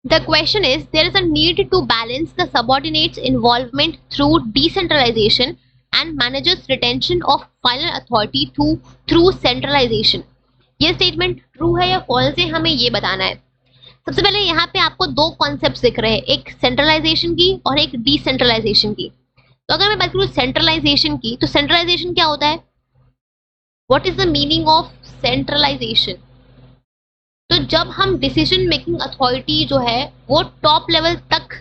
The question is, there is a need to balance the subordinates' involvement through decentralization and managers' retention of final authority through centralization. ये statement true है या false है, हमें ये बताना है। सबसे पहले यहाँ पे आपको दो कॉन्सेप्ट दिख रहे हैं, एक सेंट्रलाइजेशन की और एक डिसेंट्रलाइजेशन की। तो अगर मैं बात करूँ सेंट्रलाइजेशन की, तो सेंट्रलाइजेशन क्या होता है? What is the meaning of centralisation? तो जब हम डिसीजन मेकिंग अथॉरिटी जो है वो टॉप लेवल तक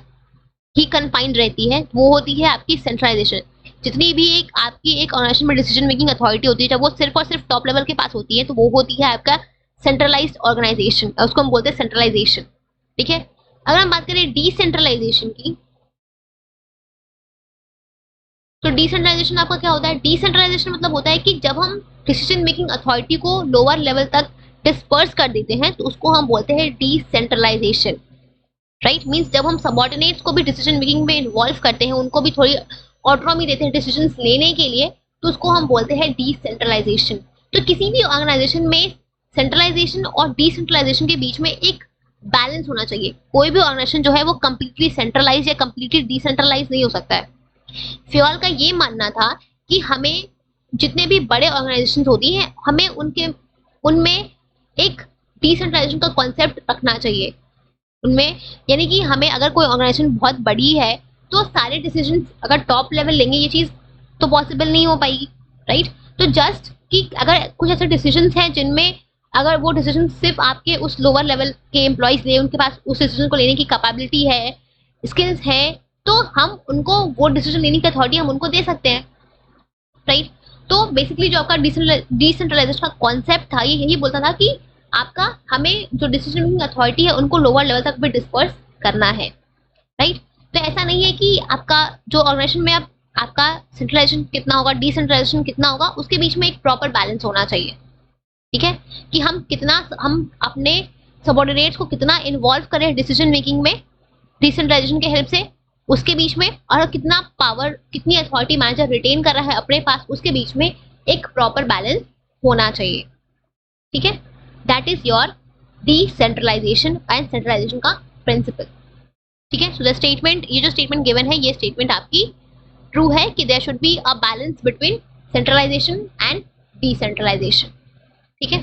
ही कन्फाइंड रहती है, वो होती है आपकी सेंट्रलाइजेशन। जितनी भी एक आपकी एक ऑर्गेनाइजेशन में डिसीजन मेकिंग अथॉरिटी होती है, जब वो सिर्फ और सिर्फ टॉप लेवल के पास होती है, तो वो होती है आपका सेंट्रलाइज्ड ऑर्गेनाइजेशन, उसको हम बोलते हैं सेंट्रलाइजेशन। ठीक है। अगर हम बात करें डिसेंट्रलाइजेशन की, तो डिसेंट्रलाइजेशन आपका क्या होता है? डिसेंट्रलाइजेशन मतलब होता है कि जब हम डिसीजन मेकिंग अथॉरिटी को लोअर लेवल तक डिस्पर्स कर देते हैं, तो उसको हम बोलते हैं डिसेंट्रलाइजेशन। राइट, मींस जब हम सबऑर्डिनेट्स को भी डिसीजन मेकिंग में इन्वॉल्व करते हैं, उनको भी थोड़ी ऑटोनॉमी देते हैं डिसीजंस लेने के लिए, तो उसको हम बोलते हैं डिसेंट्रलाइजेशन। तो किसी भी ऑर्गेनाइजेशन में सेंट्रलाइजेशन और डिसेंट्रलाइजेशन के बीच में एक बैलेंस होना चाहिए। कोई भी ऑर्गेनाइजेशन जो है वो कंप्लीटली सेंट्रलाइज या कंप्लीटली डिसेंट्रलाइज नहीं हो सकता है। फ्योल का ये मानना था कि हमें जितने भी बड़े ऑर्गेनाइजेशन होती हैं, हमें उनमें एक डिसेंट्रलाइजेशन का कॉन्सेप्ट रखना चाहिए उनमें। यानी कि हमें अगर कोई ऑर्गेनाइजेशन बहुत बड़ी है, तो सारे डिसीजन अगर टॉप लेवल लेंगे, ये चीज तो पॉसिबल नहीं हो पाएगी। राइट, तो जस्ट कि अगर कुछ ऐसे डिसीजन हैं जिनमें अगर वो डिसीजन सिर्फ आपके उस लोअर लेवल के एम्प्लॉयज ले, उनके पास उस डिसीजन को लेने की कैपेबिलिटी है, स्किल्स है, तो हम उनको वो डिसीजन लेने की अथॉरिटी हम उनको दे सकते हैं। राइट, तो बेसिकली जो आपका डिसेंट्रलाइजेशन का कॉन्सेप्ट था, ये यही बोलता था कि आपका हमें जो डिसीजन मेकिंग अथॉरिटी है उनको लोअर लेवल तक भी डिस्पर्स करना है। राइट, तो ऐसा नहीं है कि आपका जो ऑर्गेनाइजेशन में आपका सेंट्रलाइजेशन कितना होगा, डिसेंट्रलाइजेशन कितना होगा, उसके बीच में एक प्रॉपर बैलेंस होना चाहिए। ठीक है, कि हम अपने सबऑर्डिनेट्स को कितना इन्वॉल्व करें डिसीजन मेकिंग में डिसेंट्रलाइजेशन के हेल्प से, उसके बीच में, और कितना पावर, कितनी अथॉरिटी मैनेजर रिटेन कर रहा है अपने पास, उसके बीच में एक प्रॉपर बैलेंस होना चाहिए। ठीक है, that is your decentralisation and centralisation का प्रिंसिपल। ठीक है, सो द स्टेटमेंट, ये जो स्टेटमेंट गिवन है, ये स्टेटमेंट आपकी ट्रू है कि there should be a balance between centralisation and decentralisation. ठीक है।